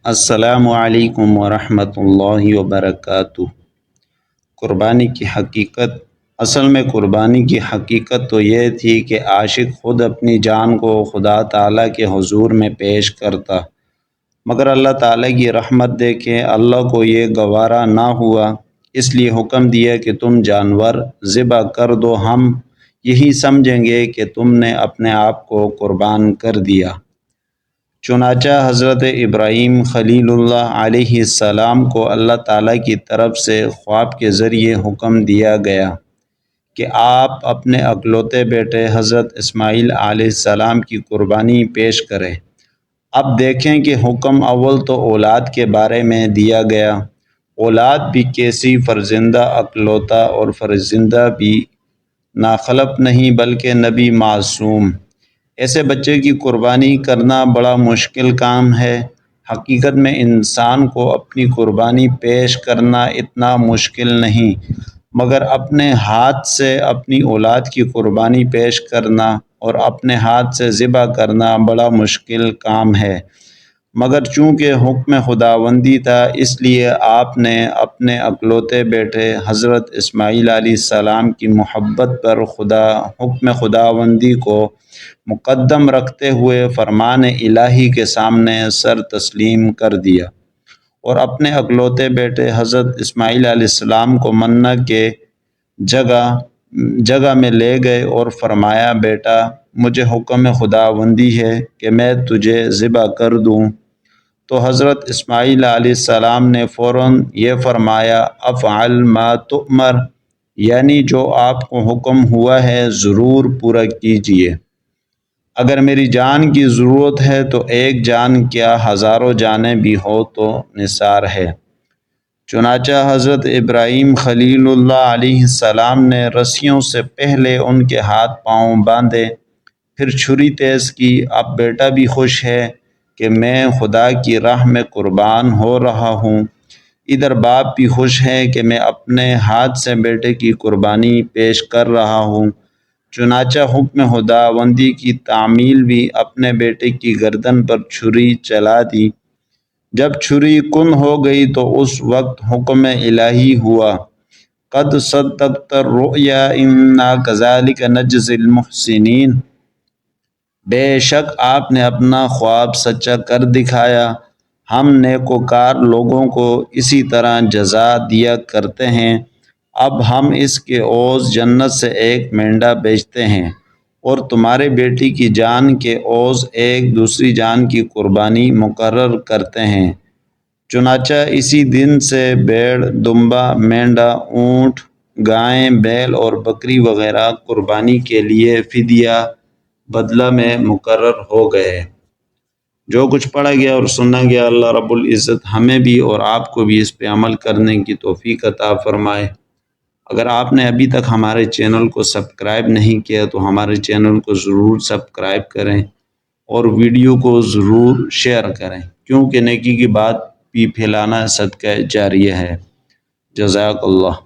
السلام علیکم ورحمۃ اللہ وبرکاتہ۔ قربانی کی حقیقت۔ اصل میں قربانی کی حقیقت تو یہ تھی کہ عاشق خود اپنی جان کو خدا تعالیٰ کے حضور میں پیش کرتا، مگر اللہ تعالیٰ کی رحمت دیکھیں اللہ کو یہ گوارا نہ ہوا، اس لیے حکم دیا کہ تم جانور ذبح کر دو، ہم یہی سمجھیں گے کہ تم نے اپنے آپ کو قربان کر دیا۔ چنانچہ حضرت ابراہیم خلیل اللہ علیہ السلام کو اللہ تعالیٰ کی طرف سے خواب کے ذریعے حکم دیا گیا کہ آپ اپنے اکلوتے بیٹے حضرت اسماعیل علیہ السلام کی قربانی پیش کریں۔ اب دیکھیں کہ حکم اول تو اولاد کے بارے میں دیا گیا، اولاد بھی کیسی، فرزندہ اکلوتا، اور فرزندہ بھی ناخلف نہیں بلکہ نبی معصوم۔ ایسے بچے کی قربانی کرنا بڑا مشکل کام ہے۔ حقیقت میں انسان کو اپنی قربانی پیش کرنا اتنا مشکل نہیں، مگر اپنے ہاتھ سے اپنی اولاد کی قربانی پیش کرنا اور اپنے ہاتھ سے ذبح کرنا بڑا مشکل کام ہے، مگر چونکہ حکم خداوندی تھا اس لیے آپ نے اپنے اکلوتے بیٹے حضرت اسماعیل علیہ السلام کی محبت پر حکم خداوندی کو مقدم رکھتے ہوئے فرمان الہی کے سامنے سر تسلیم کر دیا اور اپنے اکلوتے بیٹے حضرت اسماعیل علیہ السلام کو منع کے جگہ میں لے گئے اور فرمایا، بیٹا مجھے حکم خداوندی ہے کہ میں تجھے ذبح کر دوں۔ تو حضرت اسماعیل علیہ السلام نے فوراً یہ فرمایا، افعل ما تؤمر، یعنی جو آپ کو حکم ہوا ہے ضرور پورا کیجیے۔ اگر میری جان کی ضرورت ہے تو ایک جان کیا ہزاروں جانیں بھی ہو تو نثار ہے۔ چنانچہ حضرت ابراہیم خلیل اللہ علیہ السلام نے رسیوں سے پہلے ان کے ہاتھ پاؤں باندھے، پھر چھری تیز کی۔ اب بیٹا بھی خوش ہے کہ میں خدا کی راہ میں قربان ہو رہا ہوں، ادھر باپ بھی خوش ہے کہ میں اپنے ہاتھ سے بیٹے کی قربانی پیش کر رہا ہوں۔ چنانچہ حکم خداوندی کی تعمیل بھی اپنے بیٹے کی گردن پر چھری چلا دی۔ جب چھری کن ہو گئی تو اس وقت حکم الہی ہوا، قد صدقت الرؤیا انا کذلک نجزی المحسنین، بے شک آپ نے اپنا خواب سچا کر دکھایا، ہم نیکوکار لوگوں کو اسی طرح جزا دیا کرتے ہیں۔ اب ہم اس کے عوض جنت سے ایک مینڈا بیچتے ہیں اور تمہارے بیٹی کی جان کے عوض ایک دوسری جان کی قربانی مقرر کرتے ہیں۔ چنانچہ اسی دن سے بھیڑ، دمبا، مینڈا، اونٹ، گائیں، بیل اور بکری وغیرہ قربانی کے لیے فدیہ بدلہ میں مقرر ہو گئے۔ جو کچھ پڑھا گیا اور سنا گیا اللہ رب العزت ہمیں بھی اور آپ کو بھی اس پہ عمل کرنے کی توفیق عطا فرمائے۔ اگر آپ نے ابھی تک ہمارے چینل کو سبسکرائب نہیں کیا تو ہمارے چینل کو ضرور سبسکرائب کریں اور ویڈیو کو ضرور شیئر کریں، کیونکہ نیکی کی بات بھی پھیلانا صدقہ جاریہ ہے۔ جزاک اللہ۔